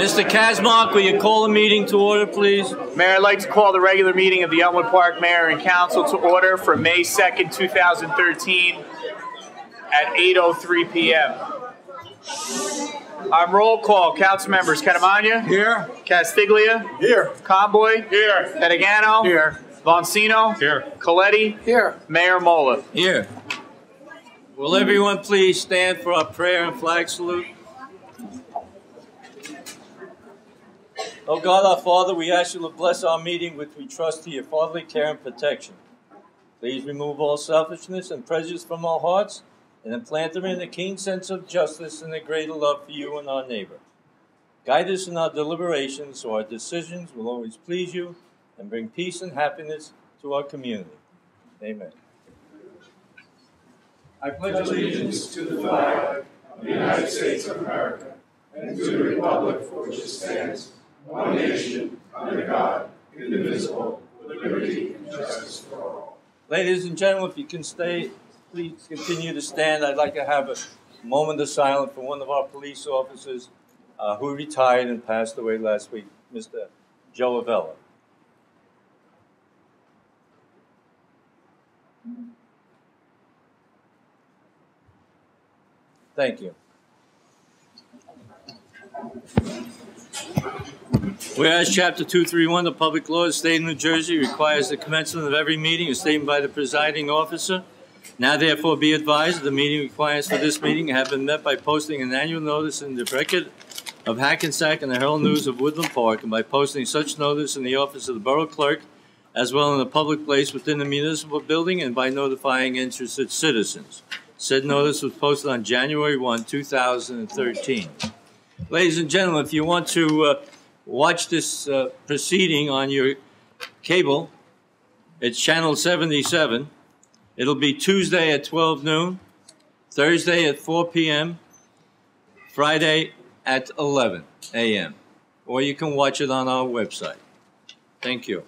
Mr. Kazmark, will you call the meeting to order, please? Mayor, I'd like to call the regular meeting of the Elmwood Park Mayor and Council to order for May 2nd, 2013 at 8:03 p.m. On roll call, council members Catamagna. Here. Castiglia. Here. Conboy. Here. Pettigano. Here. Boncino. Here. Coletti. Here. Mayor Mola. Here. Will everyone please stand for our prayer and flag salute? Oh God, our Father, we ask you to bless our meeting, which we trust to your fatherly care and protection. Please remove all selfishness and prejudice from our hearts and implant them in a keen sense of justice and a greater love for you and our neighbor. Guide us in our deliberations so our decisions will always please you and bring peace and happiness to our community. Amen. I pledge allegiance to the flag of the United States of America and to the republic for which it stands, one nation, under God, indivisible, with liberty and justice for all. Ladies and gentlemen, if you can stay, please continue to stand. I'd like to have a moment of silence for one of our police officers who retired and passed away last week, Mr. Joe Avella. Thank you. Whereas Chapter 231 of the Public Law of the State of New Jersey requires the commencement of every meeting a statement by the presiding officer. Now therefore be advised that the meeting requirements for this meeting have been met by posting an annual notice in the Record of Hackensack and the Herald News of Woodland Park, and by posting such notice in the office of the Borough Clerk, as well in a public place within the municipal building, and by notifying interested citizens. Said notice was posted on January 1, 2013. Ladies and gentlemen, if you want to watch this proceeding on your cable, it's channel 77. It'll be Tuesday at 12 noon, Thursday at 4 p.m., Friday at 11 a.m. Or you can watch it on our website. Thank you.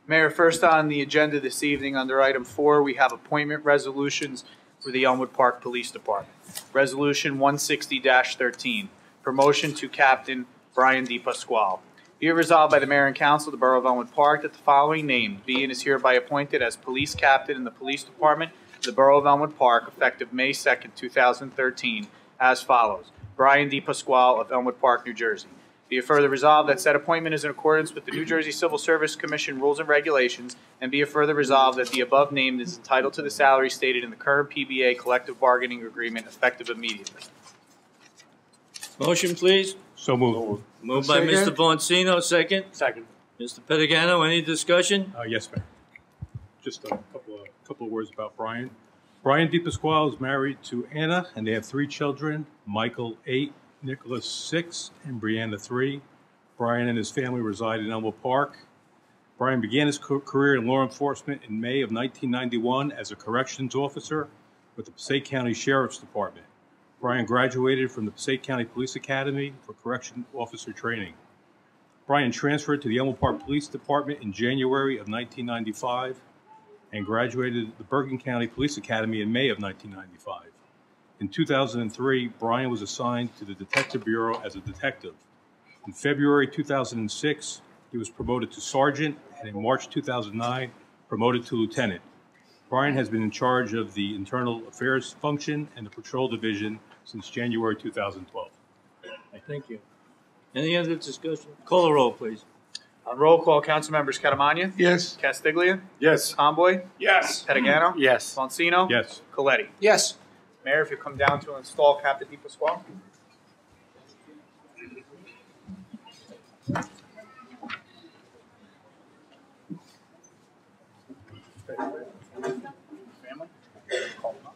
Mayor, first on the agenda this evening under item 4, we have appointment resolutions for the Elmwood Park Police Department. Resolution 160-13, promotion to Captain Brian D. Pasquale. Be it resolved by the Mayor and Council of the Borough of Elmwood Park that the following name be and is hereby appointed as Police Captain in the Police Department of the Borough of Elmwood Park effective May 2nd, 2013 as follows. Brian D. Pasquale of Elmwood Park, New Jersey. Be it further resolved that said appointment is in accordance with the New Jersey Civil Service Commission rules and regulations, and be it further resolved that the above named is entitled to the salary stated in the current PBA collective bargaining agreement effective immediately. Motion, please. So moved. Moved by Mr. Boncino, second. Second. Mr. Pettigano, any discussion? Yes, Mayor. Just a couple of words about Brian. Brian D. Pasquale is married to Anna, and they have 3 children, Michael 8, Nicholas 6, and Brianna 3. Brian and his family reside in Elmwood Park. Brian began his career in law enforcement in May of 1991 as a corrections officer with the Passaic County Sheriff's Department. Brian graduated from the Passaic County Police Academy for correction officer training. Brian transferred to the Elmwood Park Police Department in January of 1995 and graduated the Bergen County Police Academy in May of 1995. In 2003, Brian was assigned to the Detective Bureau as a detective. In February 2006, he was promoted to sergeant, and in March 2009, promoted to lieutenant. Brian has been in charge of the Internal Affairs function and the Patrol Division since January 2012. Thank you. Any other discussion? Call the roll, please. On roll call, council members Catamagna. Yes. Castiglia. Yes. Conboy. Yes. Pettigano. Yes. Boncino. Yes. Coletti. Yes. Mayor, if you come down to install Captain D. Pasquale. Family? Call them up.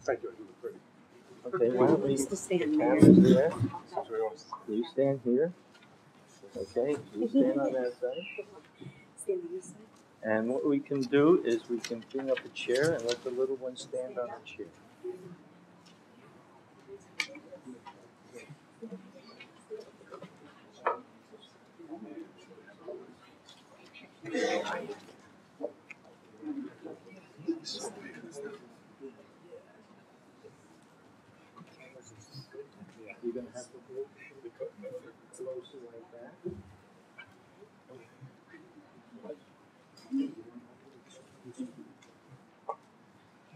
Thank you. Okay, why don't we Just to stand have there. it there? You stand here. Okay, you stand on that side. Stand on this side. And what we can do is we can bring up a chair and let the little one stand on the chair. I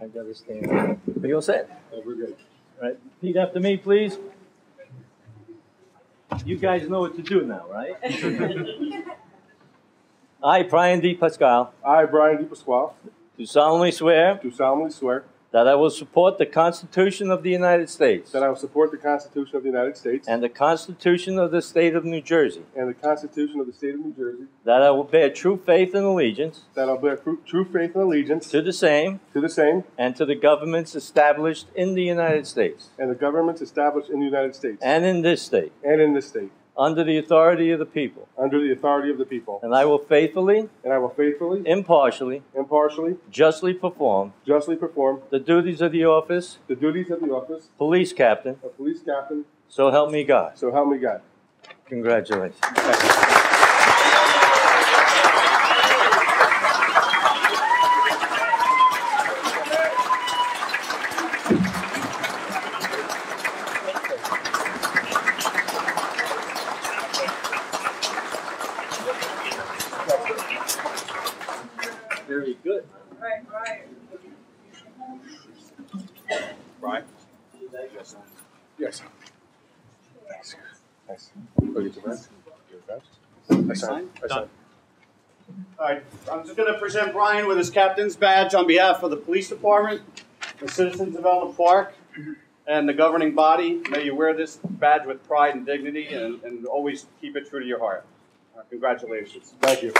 gotta stand. Are you all set? We're good. All right, repeat after me, please. You guys know what to do now, right? I, Brian D. Pascal, I, Brian D. Pasquale, do solemnly swear do solemnly swear that I will support the Constitution of the United States that I will support the Constitution of the United States and the Constitution of the State of New Jersey, and the Constitution of the State of New Jersey, that I will bear true faith and allegiance that I will bear true faith and allegiance to the same to the same and to the governments established in the United States and the governments established in the United States and in this state, and in this state, under the authority of the people. under the authority of the people. And I will faithfully, And I will faithfully, impartially, impartially, justly perform justly perform the duties of the office, the duties of the office police captain, of police captain, so help me God. so help me God. Congratulations. Very good. Brian? Yes. Thanks. Nice. Go get your badge. Get your badge. I sign. All right, I'm just going to present Brian with his captain's badge on behalf of the police department, the citizens of Elmwood Park, and the governing body. May you wear this badge with pride and dignity and always keep it true to your heart. Congratulations. Thank you.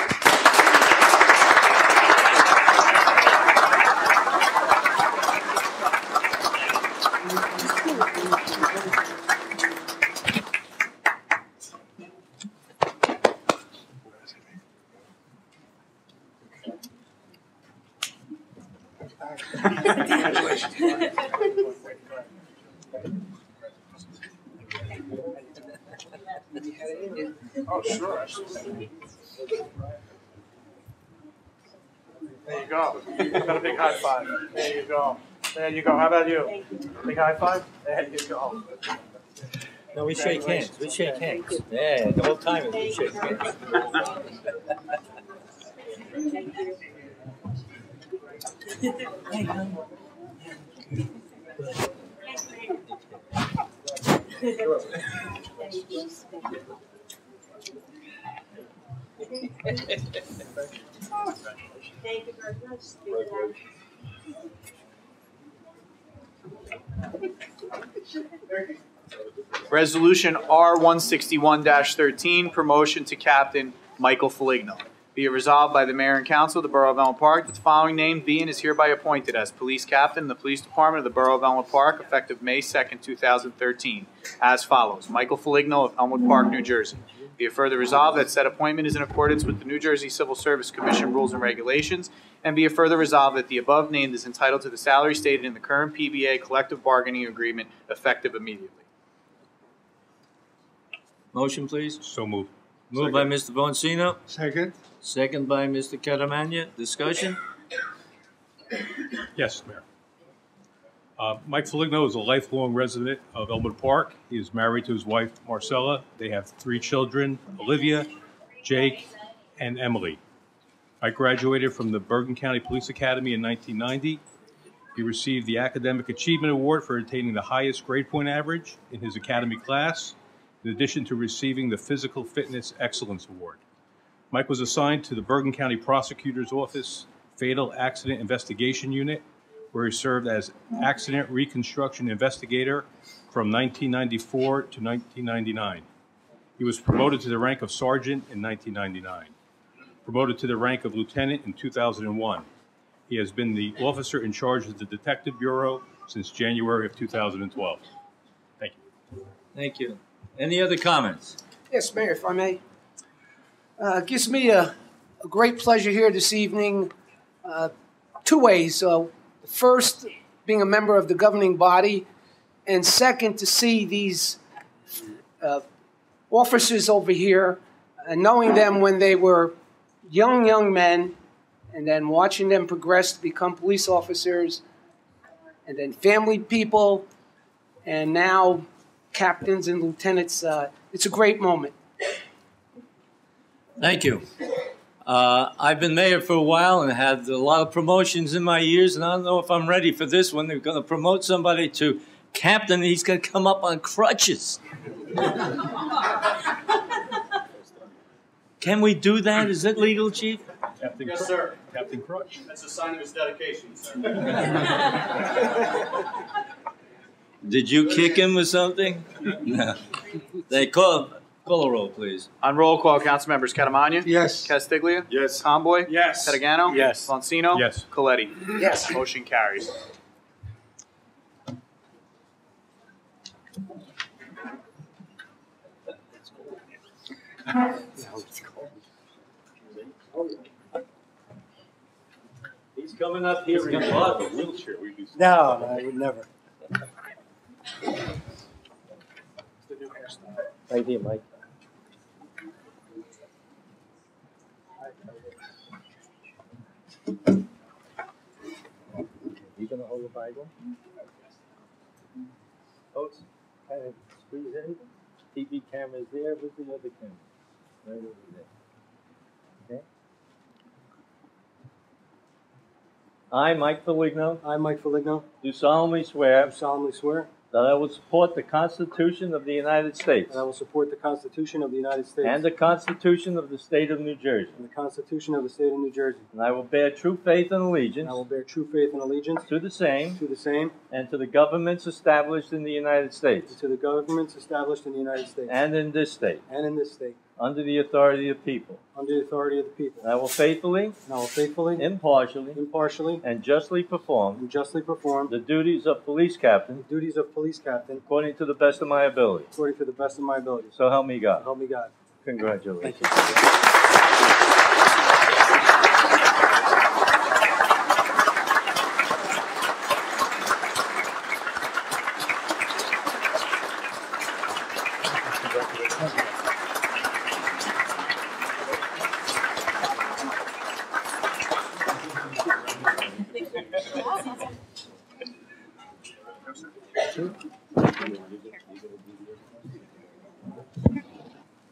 Oh, sure. There you go. Got a big high five. There you go. There you go. How about you? Big high five? There you go. No, we shake hands. We shake hands. Yeah, the whole time we shake hands. Thank you very much. Resolution R-161-13, promotion to Captain Michael Foligno. Be it resolved by the Mayor and Council of the Borough of Elmwood Park that the following named be and is hereby appointed as Police Captain in the Police Department of the Borough of Elmwood Park effective May 2nd, 2013, as follows. Michael Foligno of Elmwood Park, New Jersey. Be it further resolved that said appointment is in accordance with the New Jersey Civil Service Commission rules and regulations, and be it further resolved that the above named is entitled to the salary stated in the current PBA collective bargaining agreement effective immediately. Motion, please. So moved. Moved by Mr. Boncino, Second? second by Mr. Caramagna. Discussion? Yes, Mayor. Mike Foligno is a lifelong resident of Elmwood Park. He is married to his wife, Marcella. They have 3 children, Olivia, Jake, and Emily. Mike graduated from the Bergen County Police Academy in 1990. He received the Academic Achievement Award for attaining the highest grade point average in his academy class, in addition to receiving the Physical Fitness Excellence Award. Mike was assigned to the Bergen County Prosecutor's Office Fatal Accident Investigation Unit, where he served as Accident Reconstruction Investigator from 1994 to 1999. He was promoted to the rank of Sergeant in 1999, promoted to the rank of Lieutenant in 2001. He has been the officer in charge of the Detective Bureau since January of 2012. Thank you. Thank you. Any other comments? Yes, Mayor, if I may. It gives me a great pleasure here this evening, 2 ways. First, being a member of the governing body, and second, to see these officers over here, and knowing them when they were young men, and then watching them progress to become police officers, and then family people, and now captains and lieutenants. It's a great moment. Thank you. I've been mayor for a while and had a lot of promotions in my years, and I don't know if I'm ready for this one. They're going to promote somebody to captain, and he's going to come up on crutches. Can we do that? Is it legal, Chief? Captain Yes, sir. Captain Crutch. That's a sign of his dedication, sir. Did you kick him or something? No. They call a roll, please. On roll call, council members Catamagna. Yes. Castiglia. Yes. Tomboy. Yes. Catagano. Yes. Bonsino. Yes. Coletti. Yes. Motion carries. He's coming up here in a Wheelchair. We do. No, I would never. Right here, Mike. You gonna hold the Bible? Folks, kind of squeeze in. TV camera's there. Where's the other camera? Right over there. Okay. I, Mike Foligno, I, Mike Foligno, do solemnly swear do solemnly swear that I will support the Constitution of the United States that I will support the Constitution of the United States and the Constitution of the State of New Jersey, and the Constitution of the State of New Jersey. and I will bear true faith and allegiance And I will bear true faith and allegiance to the same to the same and to the governments established in the United States and to the governments established in the United States and in this state, and in this state, under the authority of the people. under the authority of the people. And I will faithfully, And I will faithfully, impartially, impartially, and justly perform and justly perform the duties of police captain the duties of police captain according to the best of my ability. according to the best of my abilities. So help me God. Help me God. Congratulations. Thank you.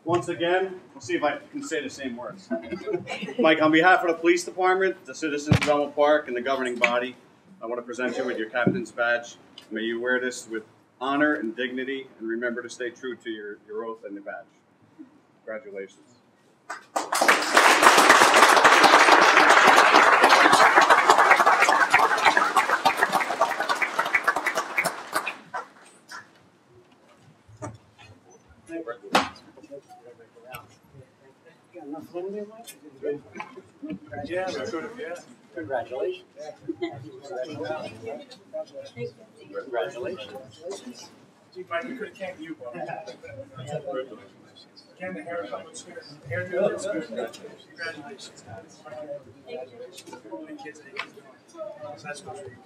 Once again, we'll see if I can say the same words. Mike, on behalf of the police department, the citizens of Elmwood Park, and the governing body, I want to present you with your captain's badge. May you wear this with honor and dignity, and remember to stay true to your oath and the badge. Congratulations. Congratulations. Gee, Mike, we could have came to you, bro. Again, the haircut looks good. Hairdo looks good. Congratulations, guys. Congratulations. The kids that he's doing. So that's good for you.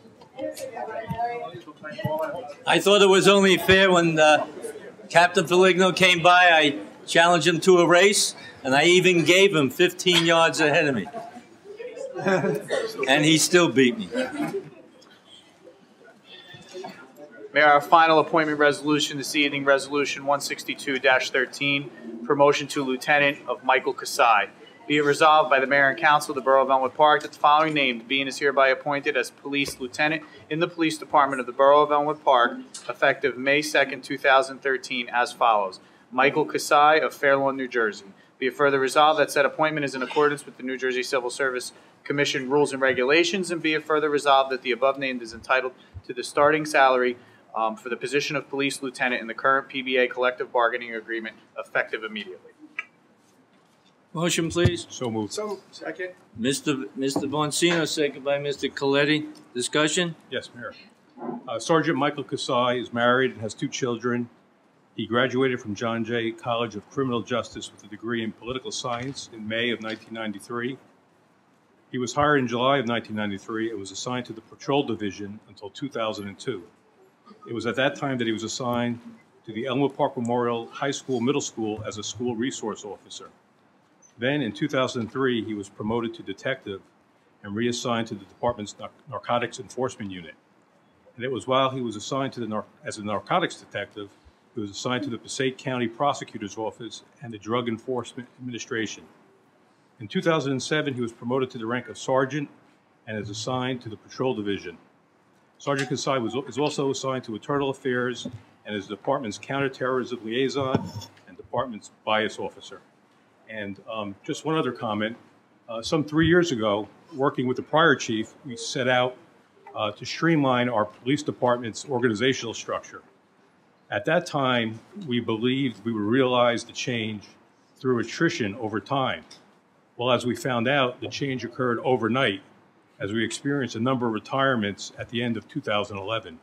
I thought it was only fair when Captain Foligno came by, I challenged him to a race, and I even gave him 15 yards ahead of me. And he still beat me. Mayor, our final appointment resolution this evening, Resolution 162-13, promotion to Lieutenant of Michael Kasai. Be it resolved by the Mayor and Council of the Borough of Elmwood Park that the following named being is hereby appointed as Police Lieutenant in the Police Department of the Borough of Elmwood Park, effective May 2nd, 2013, as follows. Michael Kasai of Fair Lawn, New Jersey. Be it further resolved that said appointment is in accordance with the New Jersey Civil Service Commission rules and regulations, and be it further resolved that the above named is entitled to the starting salary for the position of Police Lieutenant in the current PBA collective bargaining agreement, effective immediately. Motion, please. So moved. Second. Mr. Bonsino, second by Mr. Coletti. Discussion? Yes, Mayor. Sergeant Michael Kasai is married and has 2 children. He graduated from John Jay College of Criminal Justice with a degree in political science in May of 1993. He was hired in July of 1993 and was assigned to the Patrol Division until 2002. It was at that time that he was assigned to the Elmwood Park Memorial High School Middle School as a school resource officer. Then in 2003, he was promoted to detective and reassigned to the department's Narcotics Enforcement Unit. And it was while he was assigned to as a narcotics detective, he was assigned to the Passaic County Prosecutor's Office and the Drug Enforcement Administration. In 2007, he was promoted to the rank of sergeant and is assigned to the Patrol Division. Sergeant Kasai is also assigned to Internal Affairs and is the department's counterterrorism liaison and department's bias officer. And just one other comment, some 3 years ago, working with the prior chief, we set out to streamline our police department's organizational structure. At that time, we believed we would realize the change through attrition over time. Well, as we found out, the change occurred overnight as we experienced a number of retirements at the end of 2011.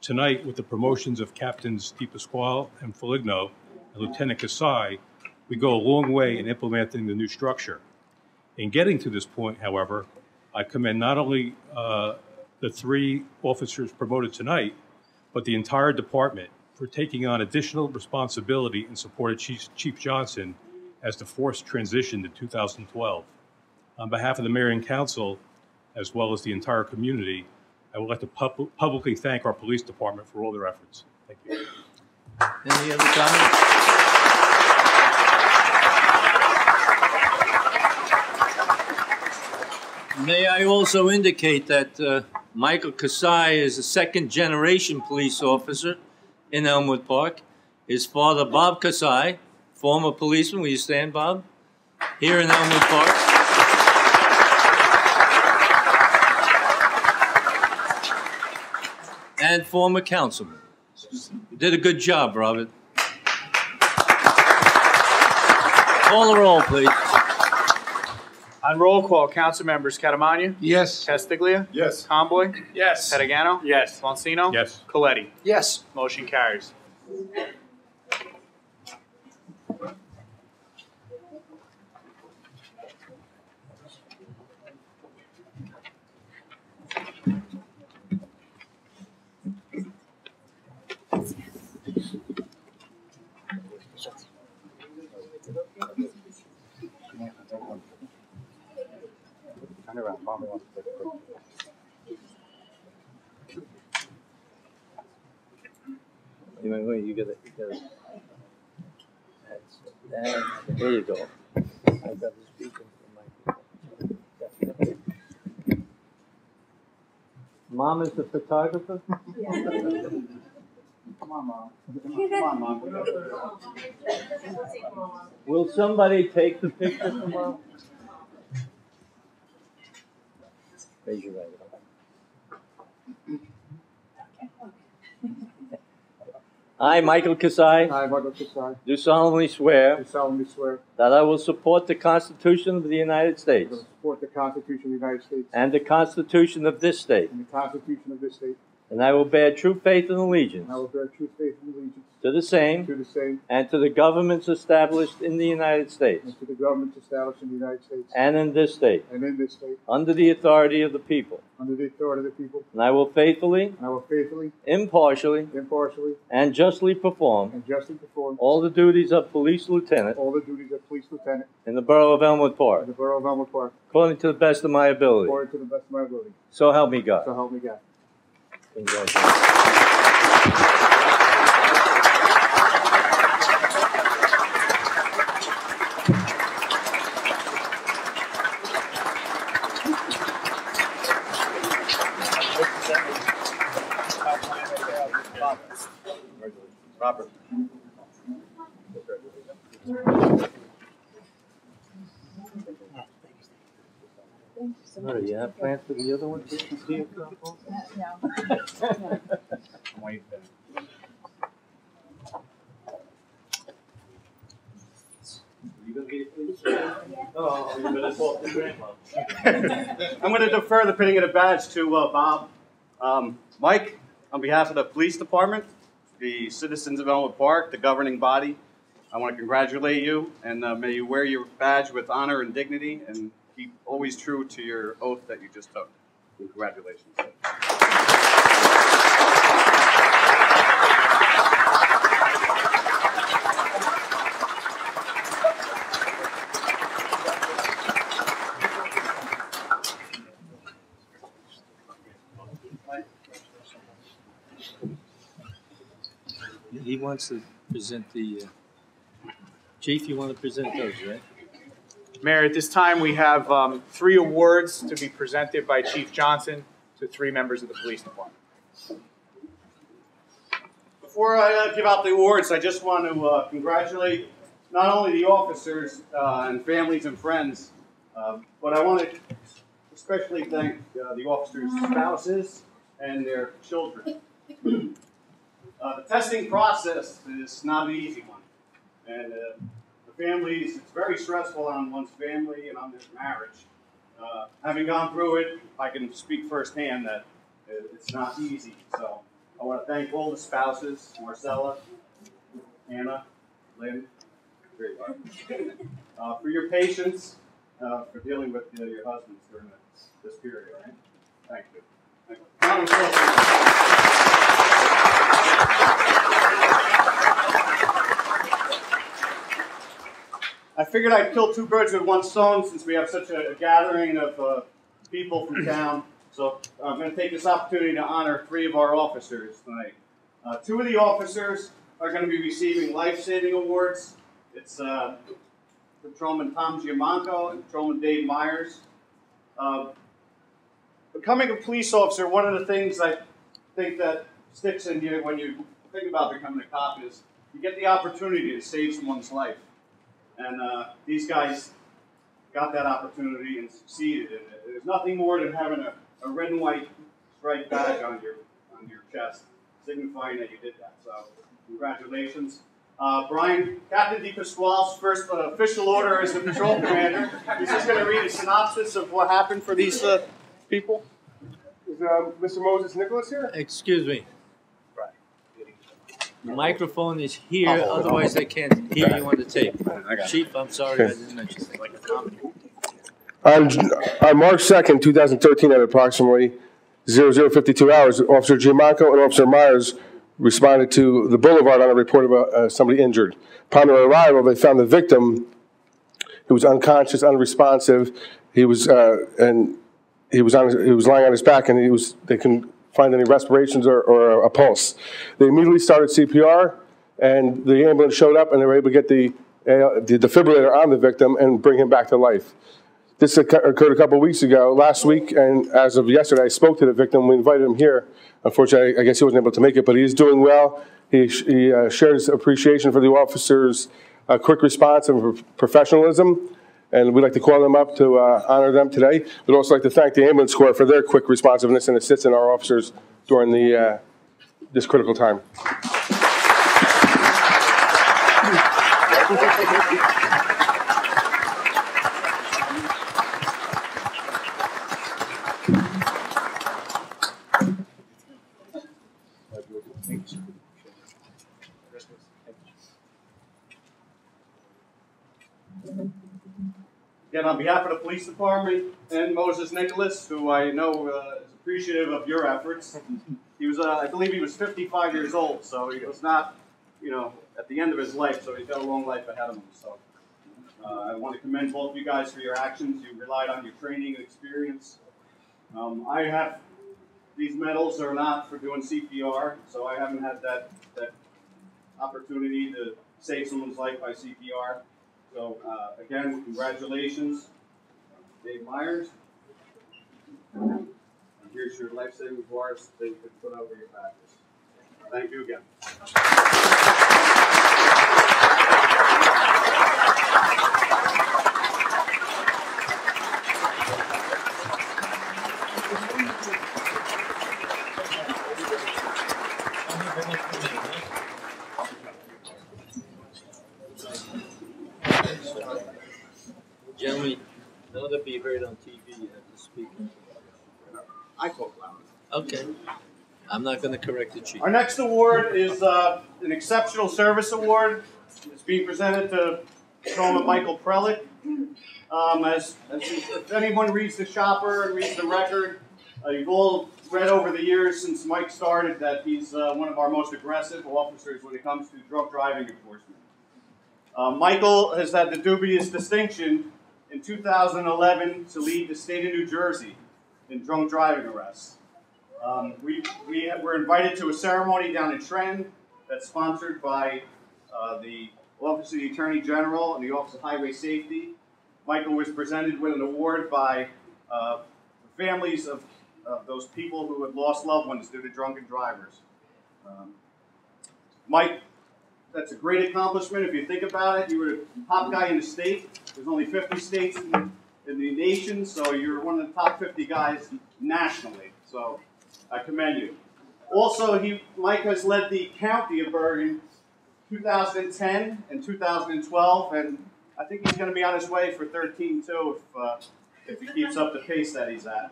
Tonight, with the promotions of Captains DePasquale and Foligno and Lieutenant Kasai, we go a long way in implementing the new structure. In getting to this point, however, I commend not only the 3 officers promoted tonight, but the entire department for taking on additional responsibility in support of Chief Johnson as the force transitioned in 2012. On behalf of the Mayor and Council, as well as the entire community, I would like to publicly thank our police department for all their efforts. Thank you. Any other comments? May I also indicate that Michael Kasai is a second-generation police officer in Elmwood Park. His father, Bob Kasai, former policeman, will you stand, Bob? Here in Elmwood Park. And former councilman. You did a good job, Robert. Call the roll, please. On roll call, council members Catamagna. Yes. Castiglia. Yes. Conboy. Yes. Pettigano. Yes. Bonsino. Yes. Coletti. Yes. Motion carries. Turn around. Mommy wants to take a picture. You get it. There you go. I got the speaker for my. Mom is the photographer? Come on, Mom. Come on, Mom. Will somebody take the picture for Mom? Raise your right hand. I, Michael Kasai, I, Michael Kasai, do solemnly swear do solemnly swear that I will support the Constitution of the United that I States will support the Constitution of the United States and the Constitution of this state, and the Constitution of this state, and I will bear true faith and allegiance and I will bear true faith and allegiance to the same to the same and to the governments established in the United States and to the governments established in the United States and in this state, and in this state, under the authority of the people. under the authority of the people, And I will faithfully, and I will faithfully, impartially, impartially, and justly perform and justly perform all the duties of police lieutenant all the duties of police lieutenant in the borough of Elmwood in Park, the borough of Elmwood Park, according to the best of my ability. according to the best of my ability. So help me God. So help me God. Congratulations. Robert. All right, you have plans for the other one? I'm going to defer the pinning of the badge to Bob. Mike, on behalf of the police department, the citizens of Elmwood Park, the governing body, I want to congratulate you, and may you wear your badge with honor and dignity, and keep always true to your oath that you just took. Congratulations. he wants to present the, Chief, you want to present those, right? Mayor, at this time, we have 3 awards to be presented by Chief Johnson to 3 members of the police department. Before I give out the awards, I just want to congratulate not only the officers and families and friends, but I want to especially thank the officers' spouses and their children. The testing process is not an easy one, and the families, it's very stressful on one's family and on their marriage. Having gone through it, I can speak firsthand that it's not easy. So I want to thank all the spouses, Marcella, Anna, Lynn, for your patience, for dealing with your husbands during this period. Right? Thank you. Thank you. I figured I'd kill 2 birds with 1 stone since we have such a gathering of people from town. So I'm going to take this opportunity to honor 3 of our officers tonight. 2 of the officers are going to be receiving life-saving awards. It's Patrolman Tom Giamanco and Patrolman Dave Myers. Becoming a police officer, one of the things I think that sticks in you when you think about becoming a cop is you get the opportunity to save someone's life. And these guys got that opportunity and succeeded in it. There's nothing more than having a red and white striped badge on your chest, signifying that you did that. So, congratulations. Brian, Captain DePasquale's first official order as the patrol commander. He's just going to read a synopsis of what happened for these people. Is Mr. Moses Nicholas here? Excuse me. The microphone is here, otherwise they can't hear you on the tape. Chief, I'm sorry I didn't mention it. Like a comedy. On March 2nd, 2013, at approximately 00:52 hours, Officer Giamanco and Officer Myers responded to the boulevard on a report of somebody injured. Upon their arrival, they found the victim who was unconscious, unresponsive. He was lying on his back, and they couldn't find any respirations or a pulse. They immediately started CPR, and the ambulance showed up, and they were able to get the defibrillator on the victim and bring him back to life. This occurred a couple of weeks ago. Last week, and as of yesterday, I spoke to the victim. We invited him here. Unfortunately, I guess he wasn't able to make it, but he's doing well. He shared his appreciation for the officers' quick response and professionalism, and we'd like to call them up to honor them today. We'd also like to thank the ambulance corps for their quick responsiveness and assisting our officers during this critical time. Again, on behalf of the police department and Moses Nicholas, who I know is appreciative of your efforts, he was, I believe he was 55 years old, so he was not, at the end of his life, so he's got a long life ahead of him. So I want to commend both of you guys for your actions. You relied on your training and experience. I have, these medals are not for doing CPR, so I haven't had that opportunity to save someone's life by CPR. So, again, congratulations, Dave Myers. And here's your life-saving bars that you can put over your badges. Thank you again. Gentlemen, in order to be heard on TV, you have to speak. I talk loud. Okay. I'm not going to correct the chief. Our next award is an Exceptional Service Award. It's being presented to Patrolman Michael Prelick. If anyone reads the shopper and reads the record, you've all read over the years since Mike started that he's one of our most aggressive officers when it comes to drunk driving enforcement. Michael has had the dubious distinction in 2011 to lead the state of New Jersey in drunk driving arrests. We were invited to a ceremony down in Trenton that's sponsored by the Office of the Attorney General and the Office of Highway Safety. Michael was presented with an award by the families of those people who had lost loved ones due to drunken drivers. Mike, that's a great accomplishment. If you think about it, you were the top guy in the state. There's only 50 states in the nation, so you're one of the top 50 guys nationally. So I commend you. Also, Mike has led the County of Bergen 2010 and 2012, and I think he's going to be on his way for 13 too if he keeps up the pace that he's at.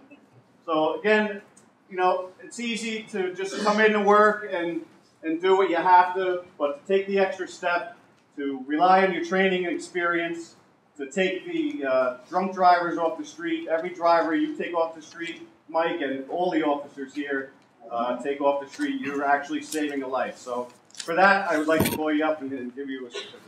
So again, you know, it's easy to just come into work and do what you have to, but to take the extra step, to rely on your training and experience, to take the drunk drivers off the street. Every driver you take off the street, Mike, and all the officers here take off the street, you're actually saving a life. So for that, I would like to call you up and give you a certificate.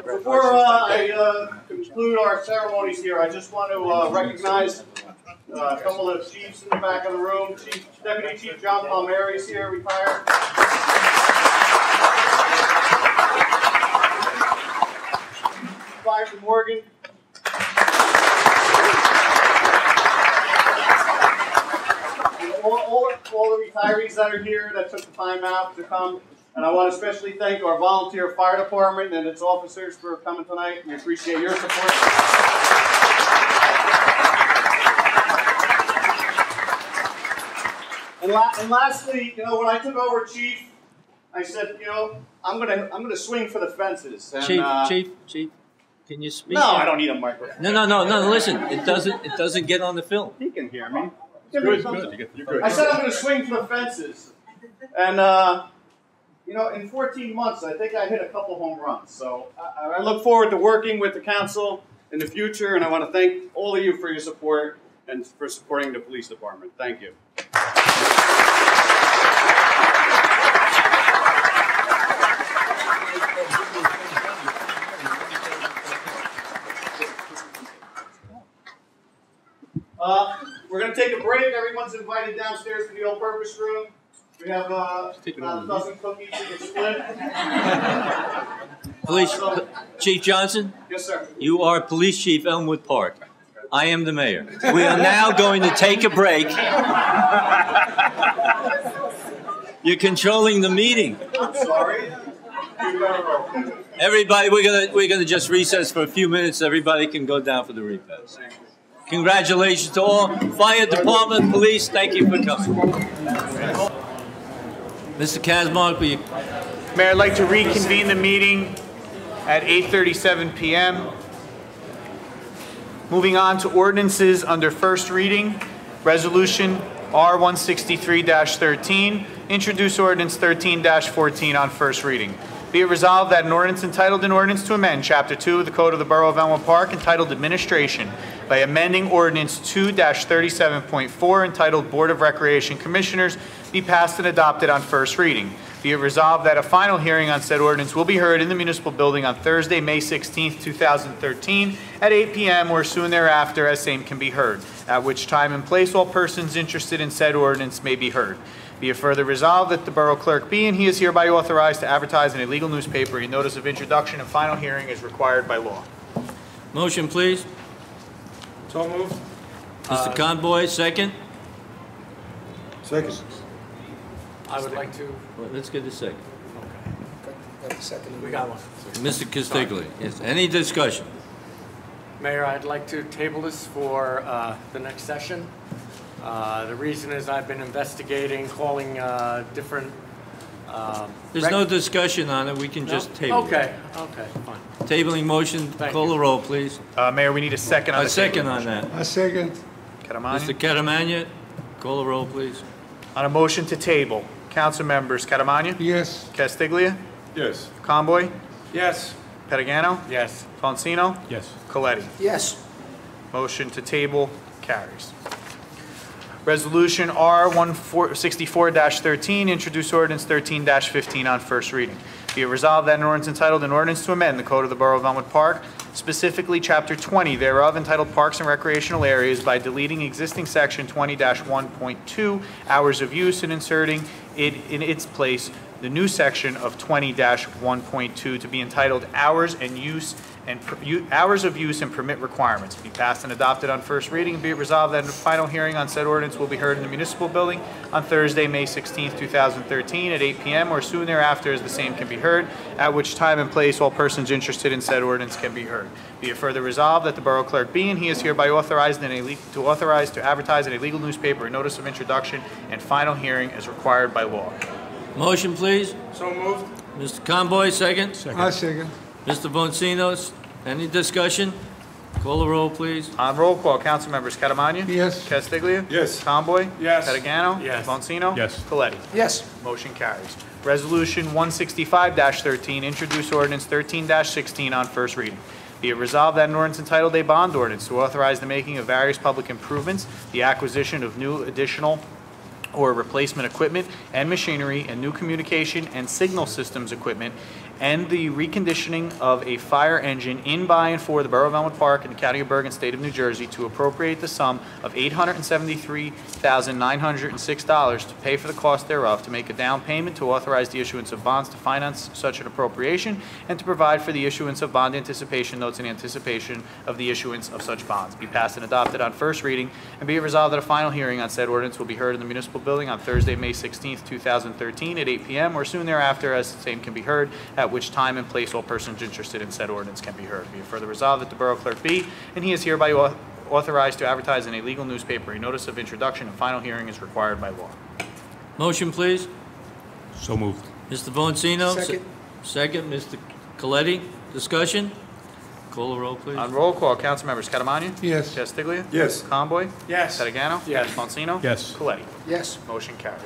Before I conclude our ceremonies here, I just want to recognize a couple of chiefs in the back of the room. Deputy Chief John Palmieri is here, retired. Fire Morgan. All the retirees that are here that took the time out to come. And I want to especially thank our volunteer fire department and its officers for coming tonight. We appreciate your support. And lastly, you know, when I took over Chief, I said, you know, I'm gonna swing for the fences. And, Chief, can you speak? No, I don't need a microphone. No. Listen, it doesn't get on the film. He can hear me. Good. I said I'm going to swing for the fences, and you know, in 14 months, I think I hit a couple home runs. So I look forward to working with the council in the future, and I want to thank all of you for your support and for supporting the police department. Thank you. We're going to take a break. Everyone's invited downstairs to the all-purpose room. We have about a dozen cookies to split. Police Chief Johnson? Yes, sir. You are Police Chief Elmwood Park. I am the mayor. We are now going to take a break. You're controlling the meeting. I'm sorry. Everybody, we're gonna just recess for a few minutes. Everybody can go down for the repast. Congratulations to all fire department, police. Thank you for coming. Mr. Kazmark, will you? Mayor, I'd like to reconvene the meeting at 8:37 p.m. Moving on to ordinances under first reading. Resolution R-163-13. Introduce ordinance 13-14 on first reading. Be it resolved that an ordinance entitled an ordinance to amend Chapter 2 of the Code of the Borough of Elmwood Park entitled Administration by amending Ordinance 2-37.4 entitled Board of Recreation Commissioners be passed and adopted on first reading. Be it resolved that a final hearing on said ordinance will be heard in the municipal building on Thursday, May 16, 2013 at 8 p.m. or soon thereafter as same can be heard, at which time and place all persons interested in said ordinance may be heard. Be it further resolved that the Borough Clerk be and he is hereby authorized to advertise in a legal newspaper a notice of introduction and final hearing is required by law. Motion, please. So moved. Mr. Conboy, second. Second. I would like to. Well, let's get a second. Got the second. We got one. Mr. Castiglia, yes. Any discussion? Mayor, I'd like to table this for the next session. The reason is I've been investigating, calling different. There's no discussion on it, we can just table it. Okay, fine. Tabling motion, Thank call you. the roll, please. Mayor, we need a second on A the second table on motion. that. A second. Karamani? Mr. Catamagna, call the roll, please. On a motion to table, council members Catamagna? Yes. Castiglia? Yes. Conboy? Yes. Pettigano? Yes. Tonsino? Yes. Coletti? Yes. Motion to table carries. Resolution R-164-13, introduce ordinance 13-15 on first reading. Be it resolved that an ordinance entitled an ordinance to amend the Code of the Borough of Elmwood Park, specifically Chapter 20 thereof entitled Parks and Recreational Areas by deleting existing Section 20-1.2 hours of use and inserting it in its place the new section of 20-1.2 to be entitled Hours and Use and Hours of Use and Permit Requirements. Be passed and adopted on first reading. Be it resolved that a final hearing on said ordinance will be heard in the municipal building on Thursday, May 16th, 2013 at 8 p.m. or soon thereafter as the same can be heard, at which time and place all persons interested in said ordinance can be heard. Be it further resolved that the borough clerk be and he is hereby authorized to advertise in a legal newspaper a notice of introduction and final hearing as required by law. Motion, please. So moved. Mr. Conboy, second. A second. Mr. Boncinos, any discussion? Call the roll, please. On roll call, council members Catamagna? Yes. Castiglia? Yes. Conboy? Yes. Pettigano? Yes. Bonsino? Yes. Coletti? Yes. Motion carries. Resolution 165-13, introduce ordinance 13-16 on first reading. Be it resolved that an ordinance entitled a bond ordinance to authorize the making of various public improvements, the acquisition of new, additional, or replacement equipment and machinery and new communication and signal systems equipment and the reconditioning of a fire engine in, by, and for the Borough of Elmwood Park in the County of Bergen, State of New Jersey, to appropriate the sum of $873,906 to pay for the cost thereof, to make a down payment, to authorize the issuance of bonds to finance such an appropriation, and to provide for the issuance of bond anticipation notes in anticipation of the issuance of such bonds. Be passed and adopted on first reading, and be it resolved that a final hearing on said ordinance will be heard in the municipal building on Thursday, May 16th, 2013 at 8 p.m. or soon thereafter as the same can be heard, at which time and place all persons interested in said ordinance can be heard. Be it further resolved that the borough clerk be, and he is hereby authorized to advertise in a legal newspaper a notice of introduction and final hearing is required by law. Motion, please. So moved. Mr. Boncino. Second. Second, Mr. Coletti. Discussion? Call the roll, please. On roll call, council members Catamagna? Yes. Castiglia? Yes. Conboy? Yes. Pettigano? Yes. Bonsino? Yes. Coletti? Yes. Motion carries.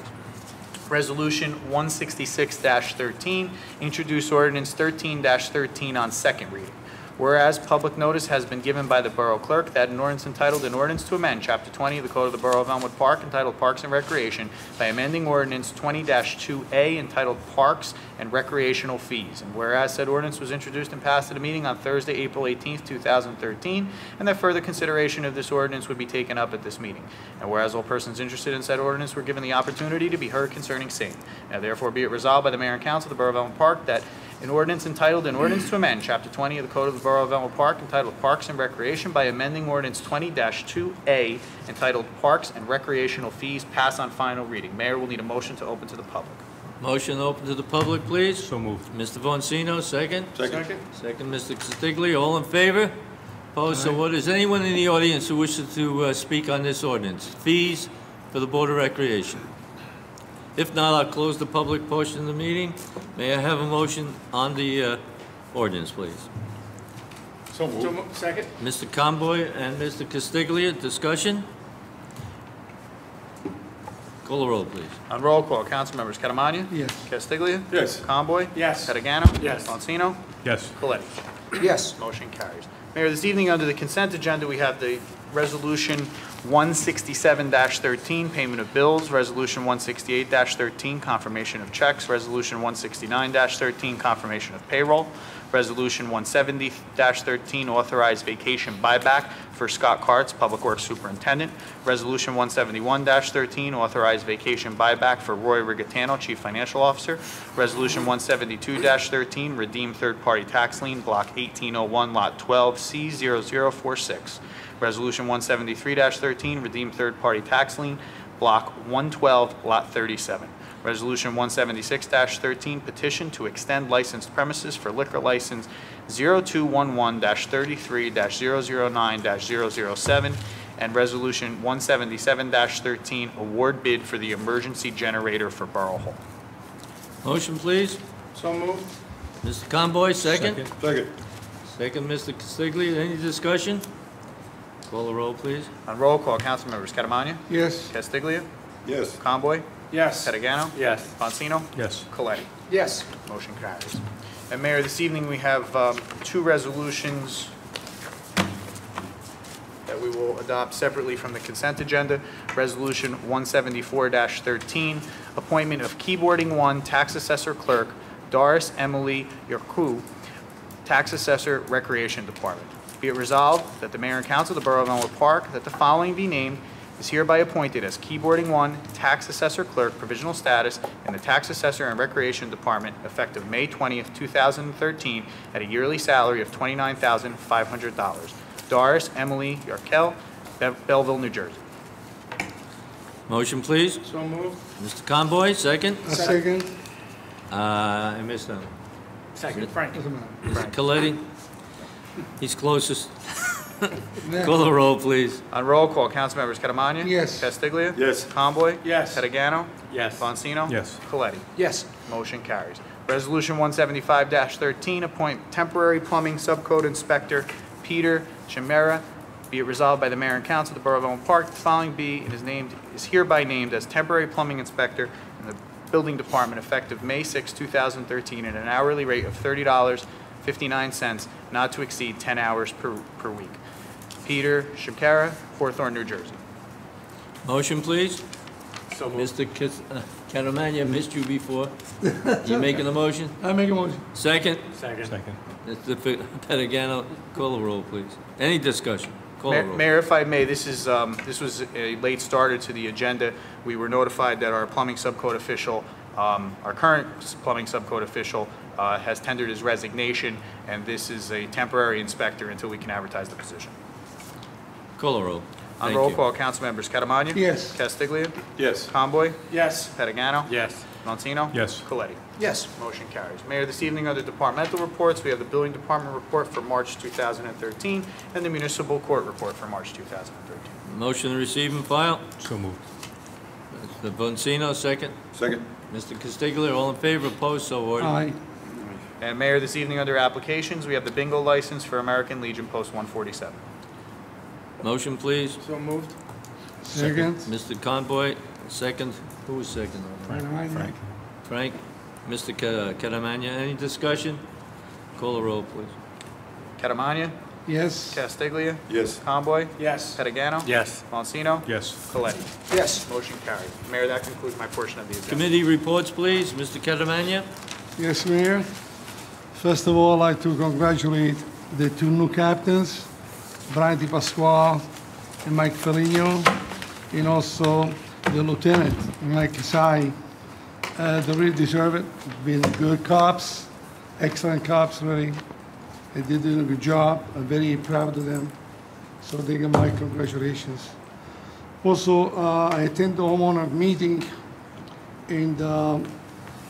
Resolution 166-13, introduce ordinance 13-13 on second reading. Whereas public notice has been given by the Borough Clerk that an ordinance entitled an ordinance to amend Chapter 20 of the Code of the Borough of Elmwood Park entitled Parks and Recreation by amending ordinance 20-2A entitled Parks and Recreational Fees. And whereas said ordinance was introduced and passed at a meeting on Thursday, April 18th, 2013, and that further consideration of this ordinance would be taken up at this meeting. And whereas all persons interested in said ordinance were given the opportunity to be heard concerning same. Now therefore be it resolved by the Mayor and Council of the Borough of Elmwood Park that an ordinance entitled an ordinance to amend Chapter 20 of the Code of the Borough of Elmwood Park entitled Parks and Recreation by amending ordinance 20-2A entitled Parks and Recreational Fees pass on final reading. Mayor will need a motion to open to the public. Motion open to the public, please. So moved. Mr. Boncino, second. Second. Second, Mr. Castiglia. All in favor? Opposed? So what, is anyone in the audience who wishes to speak on this ordinance? Fees for the Board of Recreation. If not, I'll close the public portion of the meeting. May I have a motion on the ordinance, please? So moved. Second. Mr. Conboy and Mr. Castiglia, discussion? Call the roll, please. On roll call, council members Catamagna? Yes. Castiglia? Yes. Conboy? Yes. Pettigano? Yes. Bonsino? Yes. Coletti? Yes. Motion carries. Mayor, this evening under the consent agenda, we have the Resolution 167-13, payment of bills, Resolution 168-13, confirmation of checks, Resolution 169-13, confirmation of payroll, Resolution 170-13, authorized vacation buyback for Scott Karts, Public Works Superintendent, Resolution 171-13, authorized vacation buyback for Roy Rigatano, Chief Financial Officer, Resolution 172-13, redeem third-party tax lien, Block 1801, Lot 12C0046, Resolution 173-13, redeem third-party tax lien, Block 112, Lot 37. Resolution 176-13, petition to extend licensed premises for liquor license 0211-33-009-007 and Resolution 177-13, award bid for the emergency generator for Borough Hall. Motion, please. So moved. Mr. Conboy, second. Second. Second, Mr. Castiglia. Any discussion? Call the roll, please. On roll call, council members Catamania? Yes. Castiglia? Yes. Conboy? Yes. Pettigano? Yes. Bonsino? Yes. Coletti? Yes. Motion carries. And Mayor, this evening we have two resolutions that we will adopt separately from the consent agenda. Resolution 174-13, appointment of Keyboarding 1 Tax Assessor Clerk Doris Emily Yerkou, Tax Assessor Recreation Department. Be it resolved that the Mayor and Council of the Borough of Elmwood Park, that the following be named, is hereby appointed as Keyboarding 1 Tax Assessor Clerk, provisional status in the Tax Assessor and Recreation Department, effective May 20th, 2013, at a yearly salary of $29,500. Doris Emily Yerkou, Belleville, New Jersey. Motion, please. So moved. Mr. Conboy, second. Second. I missed that. Second, Frank. Mr. Coletti? He's closest. Call the roll, please. On roll call, council members Catamania? Yes. Castiglia? Yes. Conboy? Yes. Pettigano? Yes. Bonsino? Yes. Coletti? Yes. Motion carries. Resolution 175-13, appoint temporary plumbing subcode inspector Peter Chimera. Be it resolved by the Mayor and Council of the Borough of Elmwood Park, the following be and is hereby named as temporary plumbing inspector in the Building Department, effective May 6, 2013, at an hourly rate of $30.59, not to exceed 10 hours per week. Peter Chimera, Hawthorne, New Jersey. Motion, please. So moved. Mr. Catamania, missed you before. You making the motion? I make a motion. Second. Second. Second. Mr. Pettigano, call the roll, please. Any discussion? Call the roll. Mayor, if I may, this was a late starter to the agenda. We were notified that our plumbing subcode official, our current plumbing subcode official, has tendered his resignation, and this is a temporary inspector until we can advertise the position. Call the roll. On Thank roll you. call, council members Catamania? Yes. Castiglia? Yes. Conboy? Yes. Pettigano? Yes. Monsino? Yes. Coletti? Yes. Motion carries. Mayor, this evening under departmental reports, we have the Building Department report for March 2013 and the Municipal Court report for March 2013. Motion to receive and file. So moved. Mr. Bonsino, second. Second. Mr. Castiglia, all in favor, opposed, so ordered. Aye. And Mayor, this evening under applications, we have the bingo license for American Legion Post 147. Motion, please. So moved. Second. Mr. Conboy, second. Who was second on that? Frank. Frank. Mr. Catamania, any discussion? Call the roll, please. Catamania? Yes. Castiglia? Yes. Conboy? Yes. Pettigano? Yes. Monsino? Yes. Coletti? Yes. Motion carried. Mayor, that concludes my portion of the agenda. Committee reports, please. Mr. Catamania? Yes, Mayor. First of all, I'd like to congratulate the two new captains, Brian DiPasquale and Mike Foligno, and also the lieutenant, Mike Kasai. They really deserve it. Been good cops, excellent cops, really. They did a good job. I'm very proud of them. So they get my congratulations. Also, I attended the homeowner meeting, and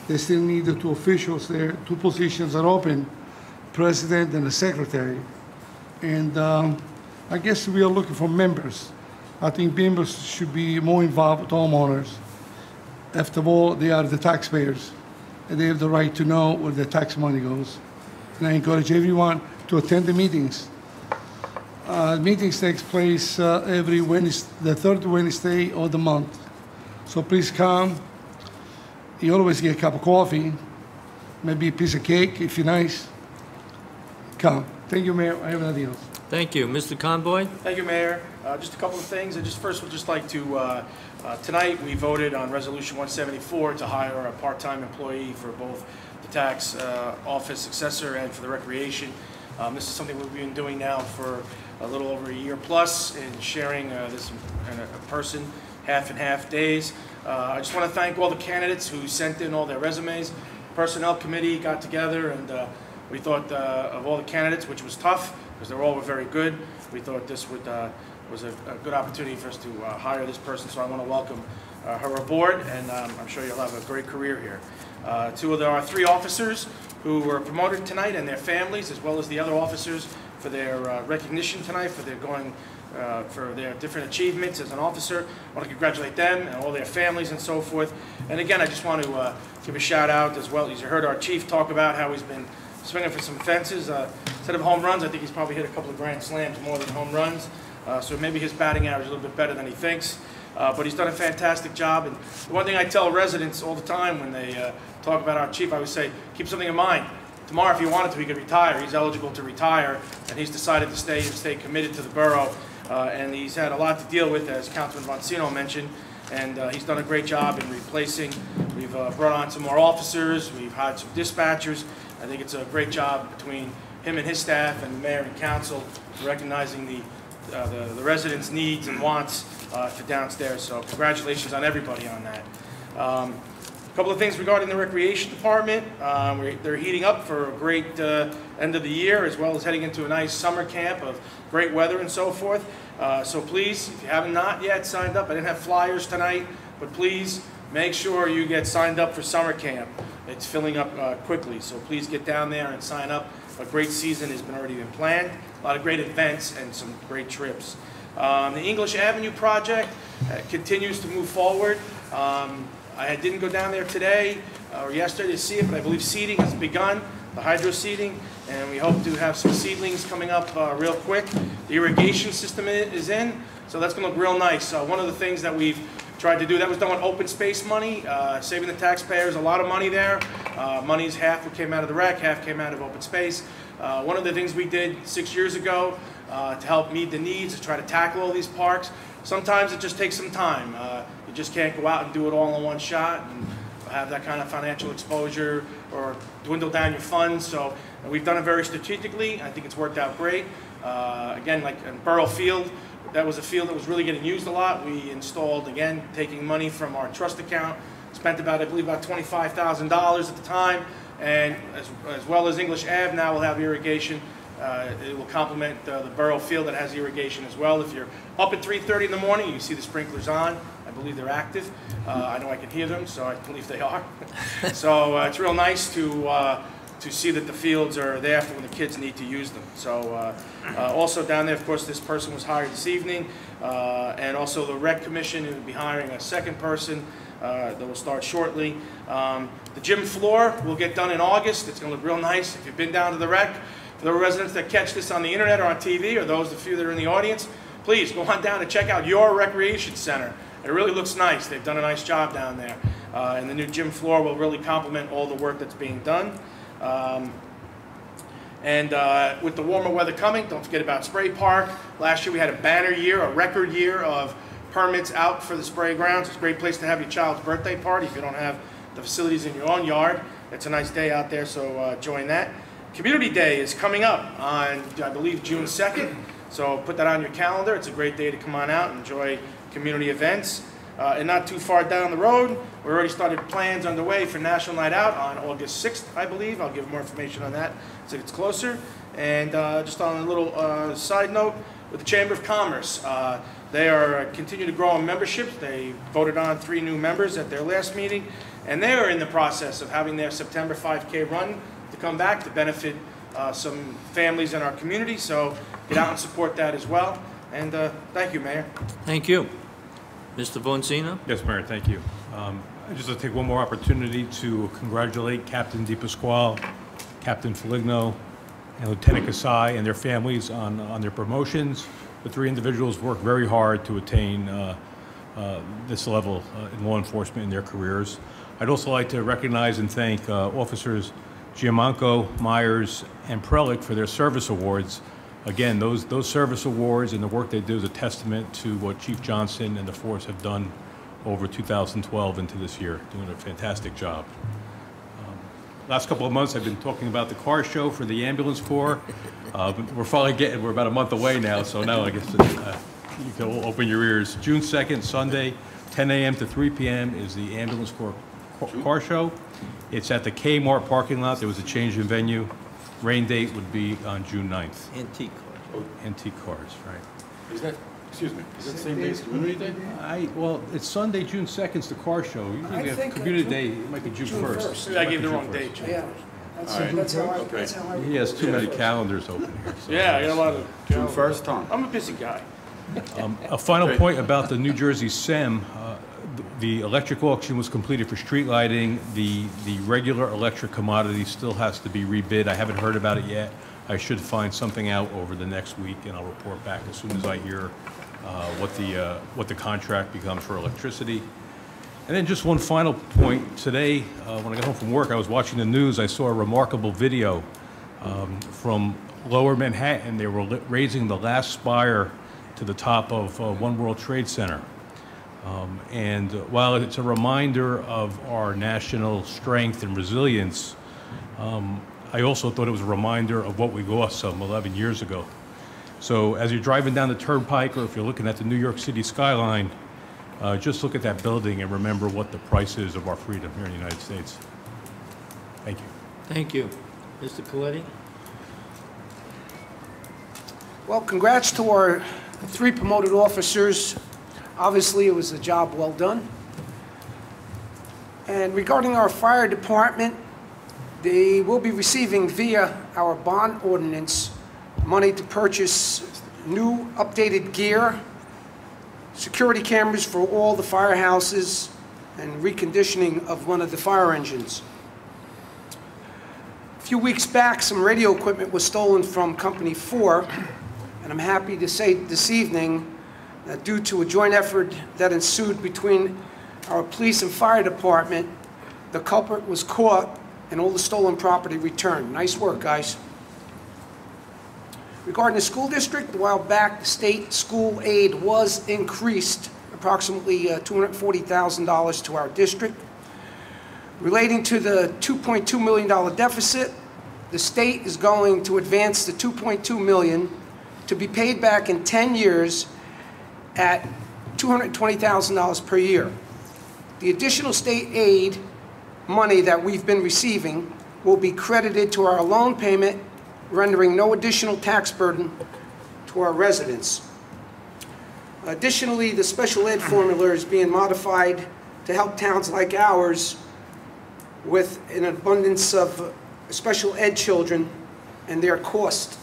they still need the two officials there. Two positions are open, president and a secretary. And I guess we are looking for members. I think members should be more involved with homeowners. After all, they are the taxpayers, and they have the right to know where the tax money goes. And I encourage everyone to attend the meetings. Meetings takes place every Wednesday, the third Wednesday of the month. So please come. You always get a cup of coffee, maybe a piece of cake if you're nice. Come. Thank you, Mayor. I have nothing else. Thank you. Mr. Conboy? Thank you, Mayor. Just a couple of things. I first would just like to, tonight we voted on Resolution 174 to hire a part-time employee for both the tax office successor and for the recreation. This is something we've been doing now for a little over a year plus, and sharing this in a person half and half days. I just want to thank all the candidates who sent in all their resumes. Personnel committee got together, and we thought of all the candidates, which was tough because they all were very good. We thought this was a good opportunity for us to hire this person, so I want to welcome her aboard, and I'm sure you'll have a great career here. Two of our three officers who were promoted tonight and their families, as well as the other officers for their recognition tonight, for their different achievements as an officer. I want to congratulate them and all their families and so forth. And again, I just want to give a shout out as well. As you heard our chief talk about how he's been swinging for some fences. Instead of home runs, I think he's probably hit a couple of grand slams more than home runs. So maybe his batting average is a little bit better than he thinks. But he's done a fantastic job. And the one thing I tell residents all the time when they talk about our chief, I always say, keep something in mind. Tomorrow, if he wanted to, he could retire. He's eligible to retire, and he's decided to stay committed to the borough. And he's had a lot to deal with, as Councilman Boncino mentioned, and he's done a great job in replacing. We've brought on some more officers. We've hired some dispatchers. I think it's a great job between him and his staff and the mayor and council recognizing the residents' needs and wants for downstairs. So congratulations on everybody on that. A couple of things regarding the recreation department. They're heating up for a great end of the year, as well as heading into a nice summer camp of great weather and so forth. So please, if you have not yet signed up, I didn't have flyers tonight, but please make sure you get signed up for summer camp. It's filling up quickly, so please get down there and sign up. A great season has already been planned. A lot of great events and some great trips. The English Avenue project continues to move forward. I didn't go down there today or yesterday to see it, but I believe seeding has begun, the hydro seeding, and we hope to have some seedlings coming up real quick. The irrigation system is in, so that's going to look real nice. One of the things that we've tried to do, that was done with open space money, saving the taxpayers a lot of money there. Money's half what came out of the rec, half came out of open space. One of the things we did 6 years ago to help meet the needs, to try to tackle all these parks, sometimes it just takes some time. You just can't go out and do it all in one shot and have that kind of financial exposure or dwindle down your funds. So we've done it very strategically. I think it's worked out great. Again, like in Burrow Field, that was a field that was really getting used a lot. We installed, again, taking money from our trust account, spent about, I believe, about $25,000 at the time, and as well as English Ave now will have irrigation. It will complement the Burrow Field that has irrigation as well. If you're up at 3:30 in the morning, you see the sprinklers on. I believe they're active. I know I can hear them, so I believe they are. So it's real nice to see that the fields are there for when the kids need to use them. So also down there, of course, this person was hired this evening, and also the Rec Commission will be hiring a second person that will start shortly. The gym floor will get done in August. It's going to look real nice. If you've been down to the rec, for the residents that catch this on the internet or on TV, or those, the few that are in the audience, please go on down and check out your recreation center. It really looks nice. They've done a nice job down there. And the new gym floor will really complement all the work that's being done. With the warmer weather coming, don't forget about Spray Park. Last year we had a banner year, a record year of permits out for the spray grounds. It's a great place to have your child's birthday party if you don't have the facilities in your own yard. It's a nice day out there, so join that. Community Day is coming up on, I believe, June 2nd. So put that on your calendar. It's a great day to come on out and enjoy community events. And not too far down the road, we already started plans underway for National Night Out on August 6th, I believe. I'll give more information on that as it gets closer. And just on a little side note, with the Chamber of Commerce, they are continuing to grow in memberships. They voted on 3 new members at their last meeting, and they are in the process of having their September 5K run to come back to benefit some families in our community. So get out and support that as well. And thank you, Mayor. Thank you. Mr. Boncino? Yes, Mayor, thank you. I just want to take one more opportunity to congratulate Captain DePasquale, Captain Foligno, and Lieutenant Kasai and their families on their promotions. The 3 individuals worked very hard to attain this level in law enforcement in their careers. I'd also like to recognize and thank Officers Giamanco, Myers, and Prelick for their service awards. Again, those service awards and the work they do is a testament to what Chief Johnson and the force have done over 2012 into this year, doing a fantastic job. Last couple of months, I've been talking about the car show for the ambulance corps. We're about a month away now, so now I guess you can open your ears. June 2nd, Sunday, 10 a.m. to 3 p.m. is the ambulance corps car show. It's at the Kmart parking lot. There was a change in venue. Rain date would be on June 9th. Antique cars. Antique cars, right. Is that, excuse me, is that the same day as Community Day? Well, it's Sunday, June 2nd is the car show. Usually we have Community Day, it might be June 1st. I gave the wrong date. Yeah, That's how I, Okay. that's how I. He has too many calendars open here. so- Yeah, I got a lot of. June 1st, Tom? I'm a busy guy. A final point about the New Jersey SEM. The electric auction was completed for street lighting. The regular electric commodity still has to be rebid. I haven't heard about it yet. I should find something out over the next week, and I'll report back as soon as I hear what the contract becomes for electricity. And then just one final point. Today, when I got home from work, I was watching the news. I saw a remarkable video from Lower Manhattan. They were raising the last spire to the top of One World Trade Center. And while it's a reminder of our national strength and resilience, I also thought it was a reminder of what we lost some 11 years ago. So as you're driving down the Turnpike, or if you're looking at the New York City skyline, just look at that building and remember what the price is of our freedom here in the United States. Thank you. Thank you. Mr. Coletti? Well, congrats to our 3 promoted officers. Obviously, it was a job well done. And regarding our fire department, they will be receiving via our bond ordinance money to purchase new updated gear, security cameras for all the firehouses, and reconditioning of one of the fire engines. A few weeks back, some radio equipment was stolen from Company 4, and I'm happy to say this evening that due to a joint effort that ensued between our police and fire department, the culprit was caught and all the stolen property returned. Nice work, guys. Regarding the school district, a while back, the state school aid was increased approximately $240,000 to our district. Relating to the $2.2 million deficit, the state is going to advance the $2.2 million to be paid back in 10 years at $220,000 per year. The additional state aid money that we've been receiving will be credited to our loan payment, rendering no additional tax burden to our residents. Additionally, the special ed formula is being modified to help towns like ours with an abundance of special ed children and their cost.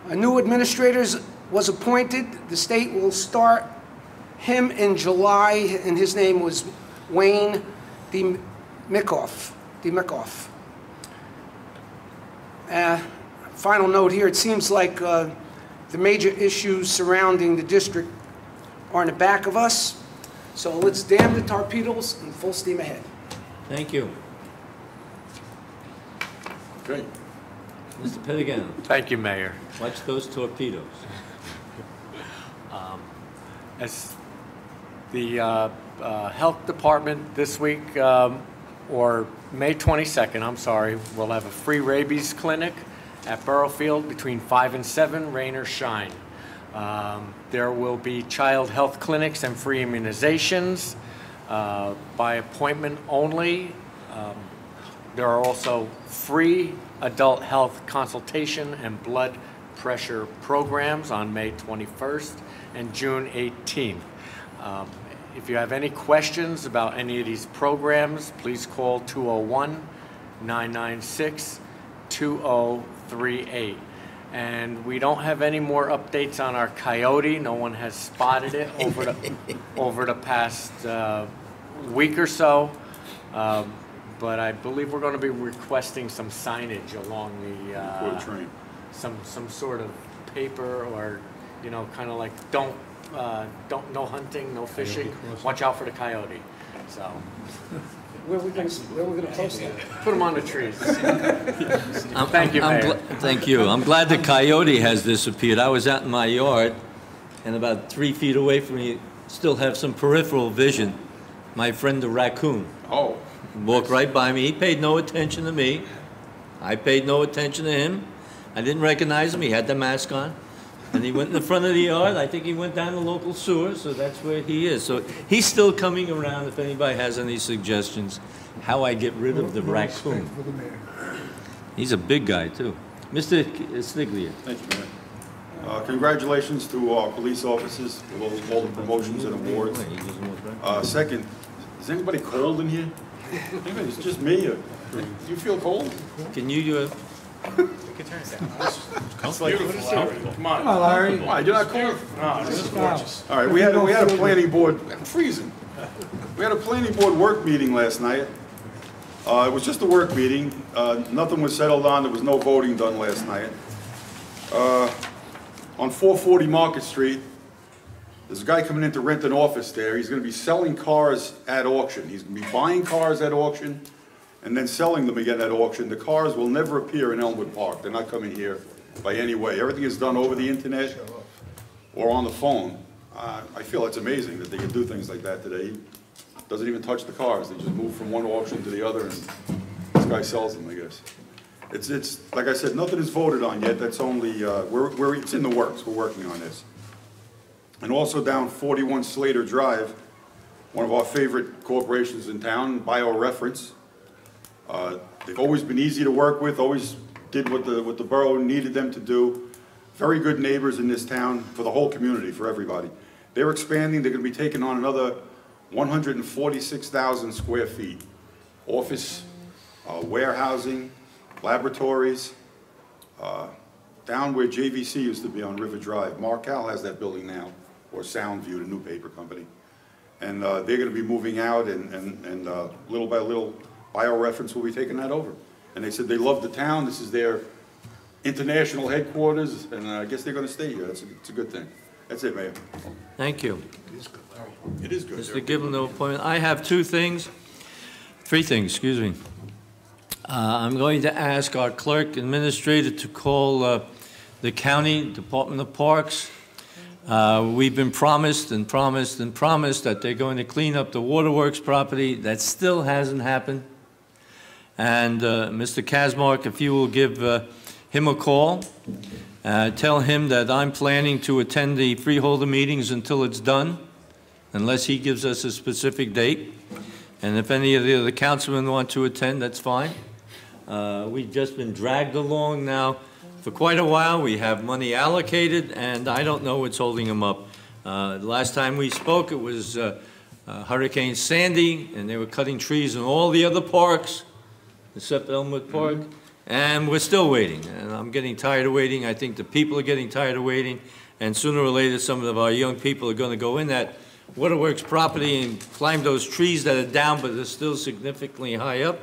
A new administrator was appointed. The state will start him in July, and his name was Wayne Dimikoff. Final note here, it seems like the major issues surrounding the district are in the back of us, so let's dam the torpedoes and full steam ahead. Thank you. Great. Mr. Pettigano? Thank you, Mayor. Watch those torpedoes. As the Health Department this week, or May 22nd, I'm sorry, we'll have a free rabies clinic at Burrowfield between 5 and 7, rain or shine. There will be child health clinics and free immunizations by appointment only. There are also free adult health consultation and blood pressure programs on May 21st and June 18th. If you have any questions about any of these programs, please call 201-996-2038. And we don't have any more updates on our coyote. No one has spotted it over the past week or so. But I believe we're going to be requesting some signage along the For the train. some sort of paper, or kind of like don't no hunting, no fishing. Watch out for the coyote. So Where are we going to post it? put them on the trees. Thank you, Mayor. Thank you. I'm glad the coyote has disappeared. I was out in my yard, and about 3 feet away from me, still have some peripheral vision. My friend the raccoon. Oh. Walked right by me. He paid no attention to me. I paid no attention to him. I didn't recognize him. He had the mask on. And he went in the front of the yard. I think he went down the local sewer, so that's where he is. So he's still coming around if anybody has any suggestions how I get rid of the raccoon. He's a big guy, too. Mr. Stiglia. Thank you, Mayor. Congratulations to our police officers with all the promotions and awards. Second, is anybody cold in here? It's just me. Do you feel cold? Can you, It's like, Come on. Larry. why, you're not cold? No, this is gorgeous. All right, we had a planning board, I'm freezing. We had a planning board work meeting last night. It was just a work meeting. Nothing was settled on. There was no voting done last night. On 440 Market Street, there's a guy coming in to rent an office there. He's going to be selling cars at auction. He's going to be buying cars at auction and then selling them again at auction. The cars will never appear in Elmwood Park. They're not coming here by any way. Everything is done over the internet or on the phone. I feel it's amazing that they can do things like that today. Doesn't even touch the cars. They just move from one auction to the other, and this guy sells them, I guess. It's like I said, nothing is voted on yet. That's only, it's in the works. We're working on this. And also down 41 Slater Drive, one of our favorite corporations in town, BioReference. They've always been easy to work with, always did what the borough needed them to do. Very good neighbors in this town for the whole community, for everybody. They're expanding. They're going to be taking on another 146,000 square feet. Office, warehousing, laboratories, down where JVC used to be on River Drive. Markel has that building now, or Soundview, the new paper company. And they're going to be moving out, and little by little, BioReference will be taking that over. And they said they love the town. This is their international headquarters, and I guess they're going to stay here. It's a good thing. That's it, Mayor. thank you. It is good. Mr. Gibbon, no appointment. I have three things, excuse me. I'm going to ask our clerk administrator to call the county Department of Parks. We've been promised and promised and promised that they're going to clean up the Waterworks property. That still hasn't happened. And Mr. Kazmark, if you will give him a call, tell him that I'm planning to attend the freeholder meetings until it's done, unless he gives us a specific date. And if any of the other councilmen want to attend, that's fine. We've just been dragged along now for quite a while. We have money allocated, and I don't know what's holding them up. The last time we spoke, it was Hurricane Sandy, and they were cutting trees in all the other parks, except Elmwood Park, and we're still waiting. And I'm getting tired of waiting. I think the people are getting tired of waiting, and sooner or later, some of our young people are going to go in that Waterworks property and climb those trees that are down, but they're still significantly high up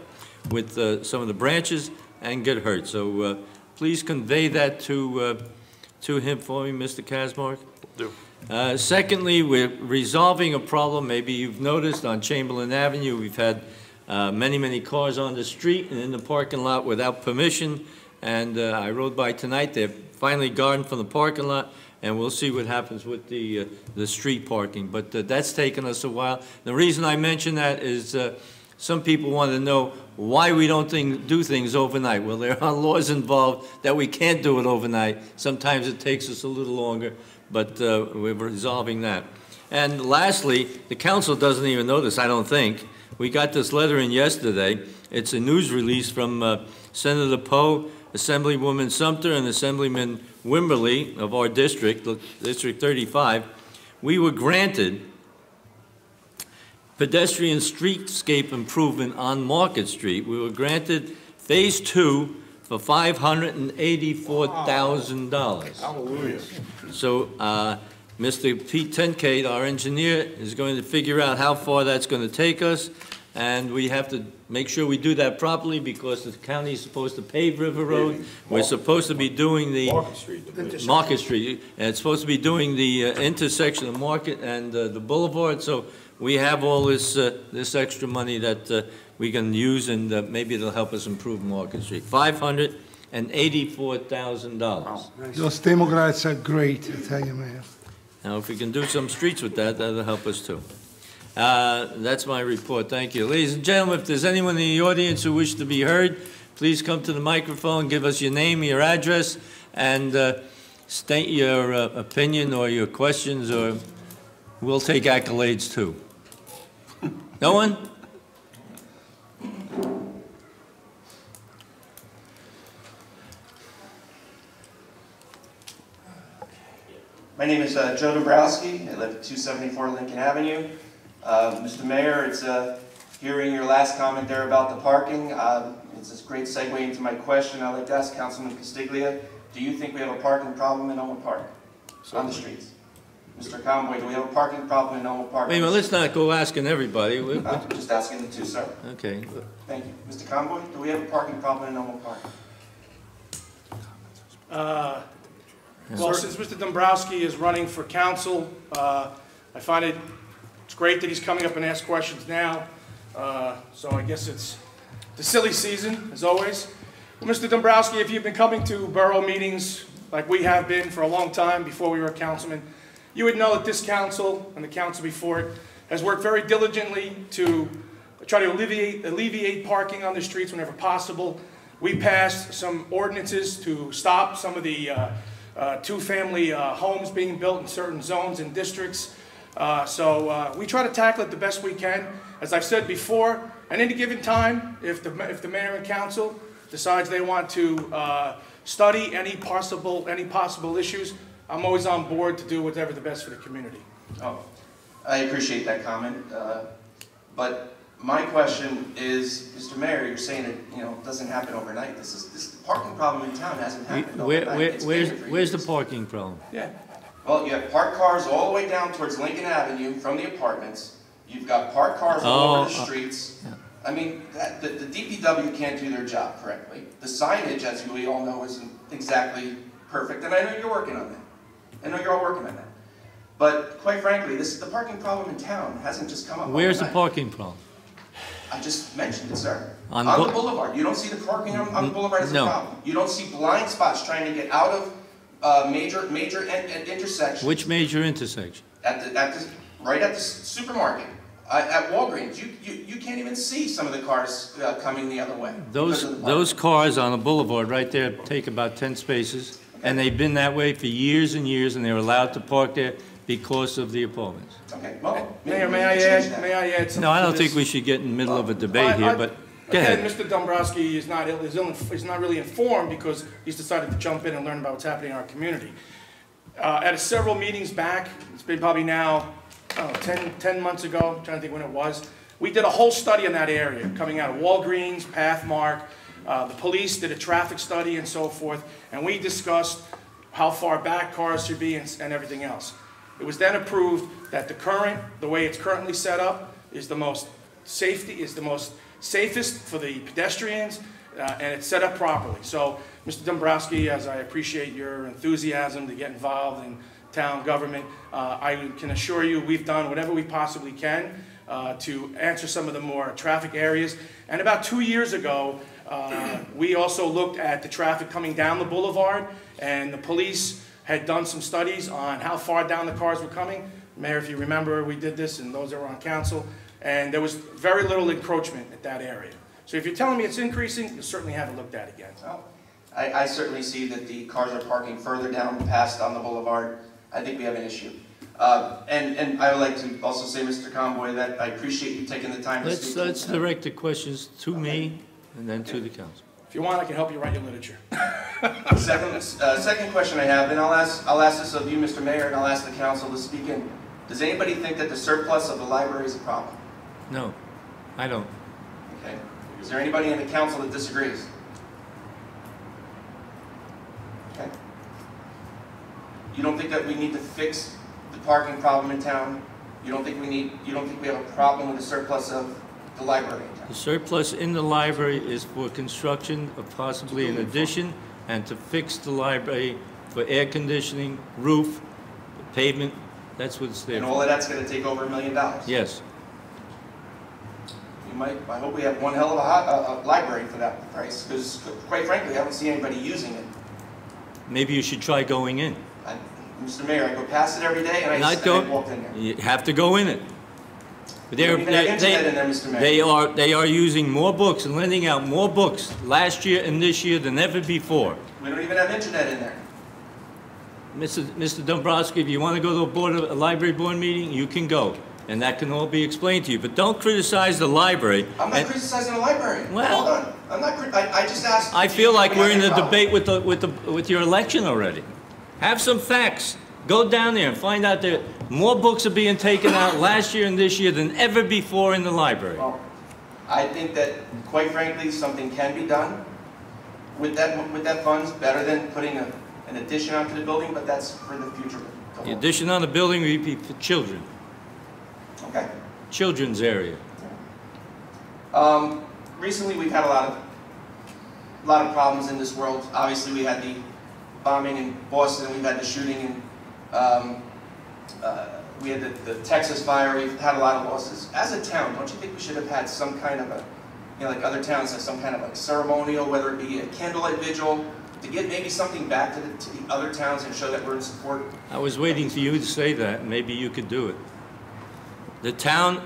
with some of the branches, and get hurt. So please convey that to him for me, Mr. Kazmark. Secondly, we're resolving a problem. Maybe you've noticed on Chamberlain Avenue, we've had many cars on the street and in the parking lot without permission. And I rode by tonight. They're finally gone from the parking lot, and we'll see what happens with the street parking. But that's taken us a while. The reason I mention that is some people want to know why we don't do things overnight. Well, there are laws involved that we can't do it overnight. Sometimes it takes us a little longer, but we're resolving that. And lastly, the council doesn't even know this, I don't think. We got this letter in yesterday. It's a news release from Senator Poe, Assemblywoman Sumter, and Assemblyman Wimberly of our district, District 35. We were granted pedestrian streetscape improvement on Market Street. We were granted Phase 2 for $584,000. Hallelujah. So Mr. Pete Tenkate, our engineer, is going to figure out how far that's going to take us, and we have to make sure we do that properly because the county is supposed to pave River Road. We're supposed to be doing the Market Street, and it's supposed to be doing the intersection of Market and the Boulevard. So we have all this this extra money that we can use, and maybe it'll help us improve Market Street. $584,000. Those Democrats are great, I tell you, Mayor. Now, if we can do some streets with that, that'll help us too. That's my report. Thank you. Ladies and gentlemen, if there's anyone in the audience who wishes to be heard, please come to the microphone, give us your name, your address, and state your opinion or your questions, or we'll take accolades too. No one? My name is Joe Dombrowski. I live at 274 Lincoln Avenue. Mr. Mayor, it's hearing your last comment there about the parking, it's a great segue into my question. I'd like to ask Councilman Castiglia, do you think we have a parking problem in Elmwood Park on the streets? Mr. Conboy, do we have a parking problem in Elmwood Park? Wait a minute, let's not go asking everybody. I'm just asking the two, sir. Okay. Thank you. Mr. Conboy, do we have a parking problem in Elmwood Park? Well, since Mr. Dombrowski is running for council, I find it's great that he's coming up and asking questions now. So I guess it's the silly season, as always. Well, Mr. Dombrowski, if you've been coming to borough meetings like we have been for a long time before we were a councilman, you would know that this council and the council before it has worked very diligently to try to alleviate parking on the streets whenever possible. We passed some ordinances to stop some of the two-family homes being built in certain zones and districts. So we try to tackle it the best we can. As I've said before, at any given time, if the mayor and council decides they want to study any possible issues, I'm always on board to do whatever the best for the community. Oh, I appreciate that comment. But my question is, Mr. Mayor, you're saying it doesn't happen overnight. This parking problem in town hasn't happened overnight. Where's the parking problem? Yeah. Well, you have parked cars all the way down towards Lincoln Avenue from the apartments. You've got parked cars all over the streets. Yeah. I mean, the DPW can't do their job correctly. The signage, as we all know, isn't exactly perfect, and I know you're working on that. I know you're all working on that. But quite frankly, the parking problem in town hasn't just come up Where's the overnight. parking problem? I just mentioned it, sir. On the boulevard. You don't see the parking on the boulevard as a problem. You don't see blind spots trying to get out of major intersections. Which major intersection? Right at the supermarket. At Walgreens. You can't even see some of the cars coming the other way. Those cars on the boulevard right there take about 10 spaces, and they've been that way for years and years, and they're allowed to park there because of the apartments. Okay, well, Mayor, may I add something? No, I don't to think this? we should get in the middle of a debate here, but go ahead. Again, Mr. Dombrowski is not really informed because he's decided to jump in and learn about what's happening in our community. At several meetings back, it's been probably now 10 months ago, I'm trying to think when it was, we did a whole study in that area, coming out of Walgreens, Pathmark, the police did a traffic study and so forth, and we discussed how far back cars should be and everything else. It was then approved that the way it's currently set up is the most safest for the pedestrians, and it's set up properly. So, Mr. Dombrowski, as I appreciate your enthusiasm to get involved in town government, I can assure you we've done whatever we possibly can to answer some of the more traffic areas. And about 2 years ago, we also looked at the traffic coming down the boulevard, and the police had done some studies on how far down the cars were coming. Mayor, if you remember, we did this, and those that were on council, and there was very little encroachment at that area. So if you're telling me it's increasing, you certainly have it looked at again. Well, I certainly see that the cars are parking further down past on the boulevard. I think we have an issue. And I would like to also say, Mr. Conboy, that I appreciate you taking the time to speak. Let's direct the questions to me and then to the council. If you want, I can help you write your literature. Second question I have, and I'll ask this of you, Mr. Mayor, and I'll ask the council to speak in. Does anybody think that the surplus of the library is a problem? No, I don't. Okay. Is there anybody in the council that disagrees? Okay. You don't think that we need to fix the parking problem in town? You don't think we have a problem with the surplus of the library in town? The surplus in the library is for construction of possibly an addition and to fix the library for air conditioning, roof, pavement. That's what it's there And for. all of that's going to take over $1 million? Yes. I hope we have one hell of a library for that price, because quite frankly, I don't see anybody using it. Maybe you should try going in. Mr. Mayor, I go past it every day, and I walked in there. You have to go in it. We don't even have internet in there, Mr. Mayor. They are using more books and lending out more books last year and this year than ever before. We don't even have internet in there. Mr. Dombrowski, if you want to go to a library board meeting, you can go, and that can all be explained to you. But don't criticize the library. I'm not criticizing the library. Well, hold on. I'm not. I just asked. I feel like we're in a debate with your election already. Have some facts. Go down there and find out that more books are being taken out last year and this year than ever before in the library. Well, I think that, quite frankly, something can be done with that funds, better than putting an addition onto the building, but that's for the future. The addition on the building would be for children. Okay. Children's area. Recently, we've had a lot of problems in this world. Obviously, we had the bombing in Boston, we've had the shooting, and we had the Texas fire. We've had a lot of losses. As a town, don't you think we should have had some kind of a, like other towns have some kind of like ceremonial, whether it be a candlelight vigil, to give maybe something back to the other towns and show that we're in support? I was waiting for you to say that. Maybe you could do it. The town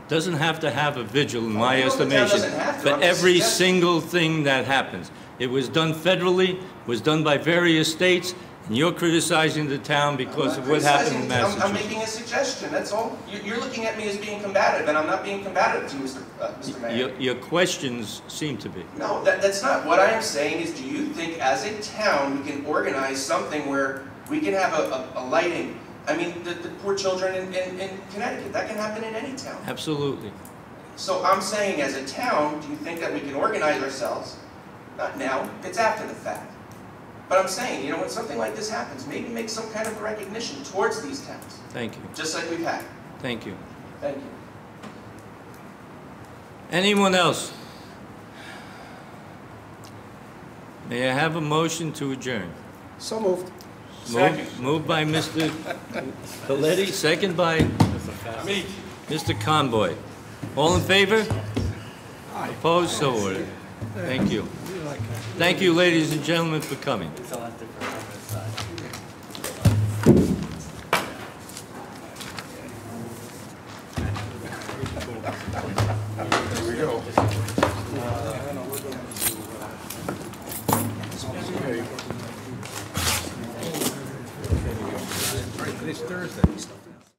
doesn't have to have a vigil, in my estimation, for every single thing that happens. It was done federally, was done by various states, and you're criticizing the town because of what happened in Massachusetts. I'm making a suggestion, that's all. You're looking at me as being combative, and I'm not being combative to you, Mr. Mayor. Your questions seem to be. No, that's not. What I am saying is, do you think as a town we can organize something where we can have a lighting? I mean, the poor children in Connecticut, that can happen in any town. Absolutely. So I'm saying, as a town, do you think that we can organize ourselves? Not now, it's after the fact. But I'm saying, you know, when something like this happens, maybe make some kind of a recognition towards these towns. Thank you. Just like we've had. Thank you. Thank you. Anyone else? May I have a motion to adjourn? So moved. Moved by Mr. Coletti, second by Me. Mr. Conboy. All in favor? Opposed? So ordered. Thank you. Thank you, ladies and gentlemen, for coming. There we go. Today's Thursday.